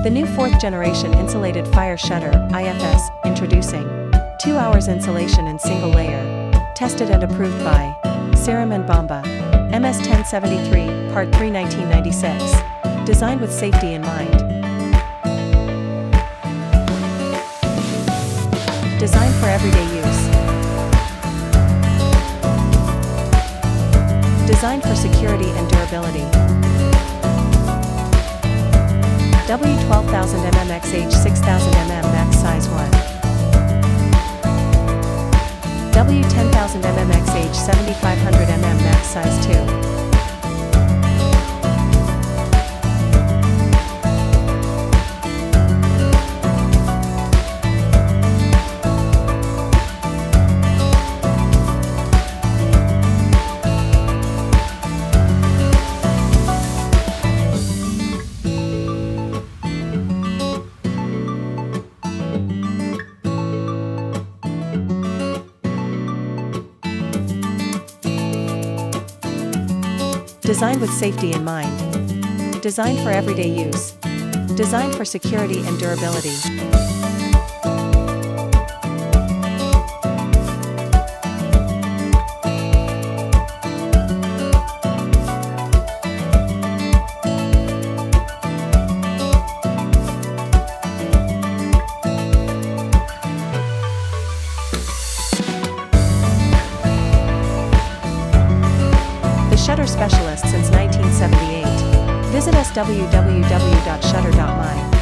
The new 4th generation insulated fire shutter, IFS, introducing 2 hours insulation in single layer. Tested and approved by Serum and Bomba. MS 1073, Part 3 1996. Designed with safety in mind. Designed for everyday use. Designed for security and durability. W12000 mm XH 6000 mm max size 1. W10000 mm XH 7500 mm max size 2. Designed with safety in mind. Designed for everyday use. Designed for security and durability. Shutter specialist since 1978. Visit us www.shutter.my.